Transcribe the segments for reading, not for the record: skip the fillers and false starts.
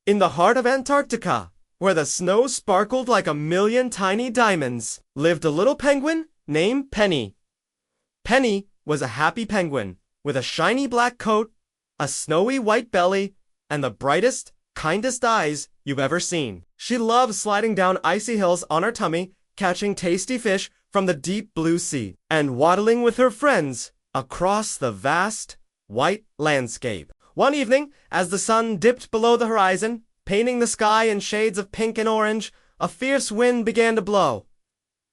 In the heart of Antarctica, where the snow sparkled like a million tiny diamonds, lived a little penguin named Penny. Penny was a happy penguin with a shiny black coat, a snowy white belly, and the brightest, kindest eyes you've ever seen. She loved sliding down icy hills on her tummy, catching tasty fish from the deep blue sea, and waddling with her friends across the vast, white landscape. One evening, as the sun dipped below the horizon, painting the sky in shades of pink and orange, a fierce wind began to blow.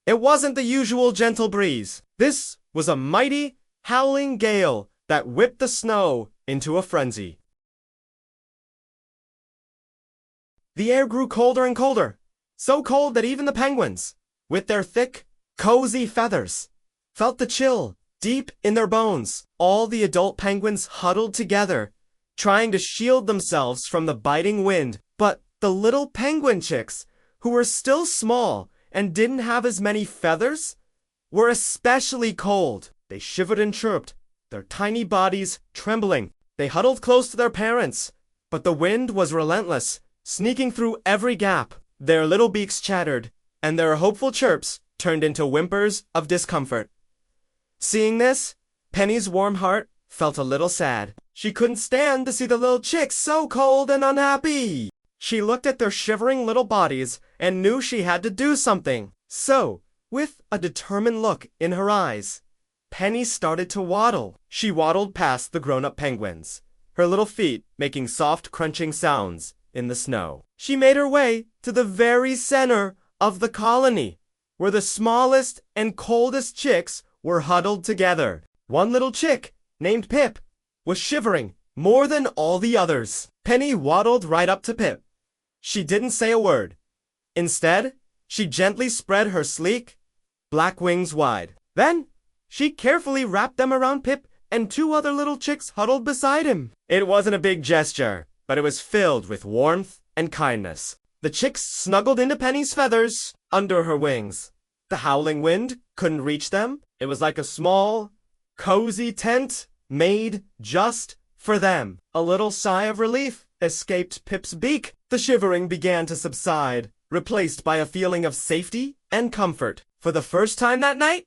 It wasn't the usual gentle breeze. This was a mighty, howling gale that whipped the snow into a frenzy. The air grew colder and colder, so cold that even the penguins, with their thick, cozy feathers, felt the chill deep in their bones. All the adult penguins huddled together, trying to shield themselves from the biting wind. But the little penguin chicks, who were still small and didn't have as many feathers, were especially cold. They shivered and chirped, their tiny bodies trembling. They huddled close to their parents, but the wind was relentless, sneaking through every gap. Their little beaks chattered, and their hopeful chirps turned into whimpers of discomfort. Seeing this, Penny's warm heart felt a little sad. She couldn't stand to see the little chicks so cold and unhappy. She looked at their shivering little bodies and knew she had to do something. So, with a determined look in her eyes, Penny started to waddle. She waddled past the grown-up penguins, her little feet making soft crunching sounds in the snow. She made her way to the very center of the colony, where the smallest and coldest chicks were huddled together. One little chick, named Pip, was shivering more than all the others. Penny waddled right up to Pip. She didn't say a word. Instead, she gently spread her sleek, black wings wide. Then, she carefully wrapped them around Pip and two other little chicks huddled beside him. It wasn't a big gesture, but it was filled with warmth and kindness. The chicks snuggled into Penny's feathers under her wings. The howling wind couldn't reach them. It was like a small, cozy tent made just for them. A little sigh of relief escaped Pip's beak. The shivering began to subside, replaced by a feeling of safety and comfort. For the first time that night,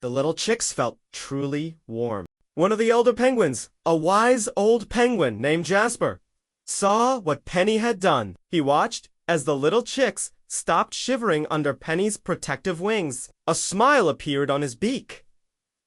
the little chicks felt truly warm. One of the elder penguins, a wise old penguin named Jasper, saw what Penny had done. He watched as the little chicks stopped shivering under Penny's protective wings. A smile appeared on his beak.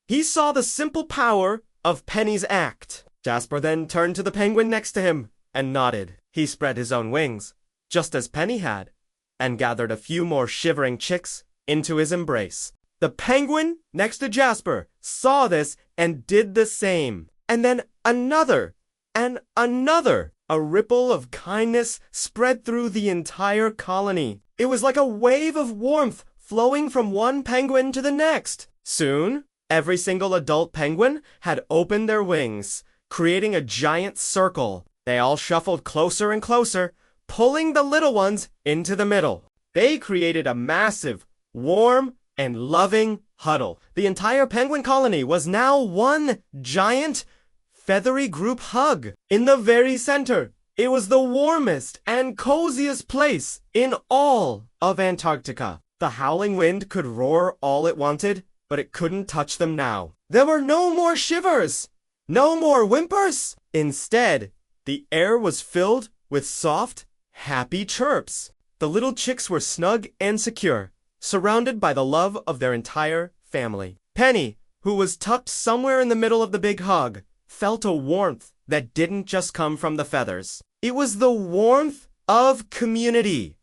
He saw the simple power of Penny's act. Jasper then turned to the penguin next to him and nodded. He spread his own wings, just as Penny had, and gathered a few more shivering chicks into his embrace. The penguin next to Jasper saw this and did the same. And then another and another. A ripple of kindness spread through the entire colony. It was like a wave of warmth flowing from one penguin to the next. Soon, every single adult penguin had opened their wings, creating a giant circle. They all shuffled closer and closer, pulling the little ones into the middle. They created a massive, warm, and loving huddle. The entire penguin colony was now one giant, feathery group hug. In the very center, it was the warmest and coziest place in all of Antarctica. The howling wind could roar all it wanted, but it couldn't touch them now. There were no more shivers, no more whimpers. Instead, the air was filled with soft, happy chirps. The little chicks were snug and secure, surrounded by the love of their entire family. Penny, who was tucked somewhere in the middle of the big hug, felt a warmth that didn't just come from the feathers. It was the warmth of community,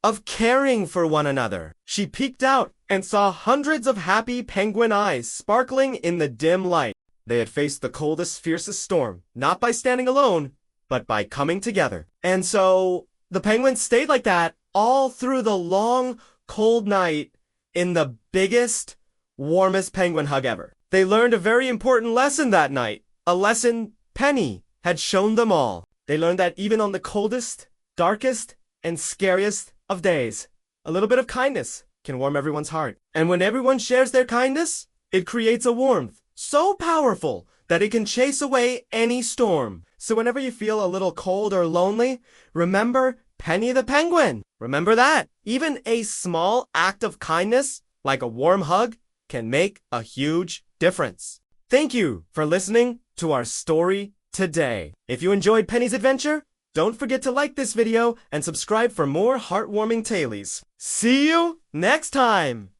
of caring for one another. She peeked out and saw hundreds of happy penguin eyes sparkling in the dim light. They had faced the coldest, fiercest storm, not by standing alone, but by coming together. And so, the penguins stayed like that all through the long, cold night in the biggest, warmest penguin hug ever. They learned a very important lesson that night, a lesson Penny had shown them all. They learned that even on the coldest, darkest, and scariest of days, a little bit of kindness can warm everyone's heart. And when everyone shares their kindness, it creates a warmth so powerful that it can chase away any storm. So whenever you feel a little cold or lonely, remember Penny the Penguin. Remember that. Even a small act of kindness, like a warm hug, can make a huge difference. Thank you for listening to our story today. If you enjoyed Penny's adventure, don't forget to like this video and subscribe for more heartwarming tailies. See you next time!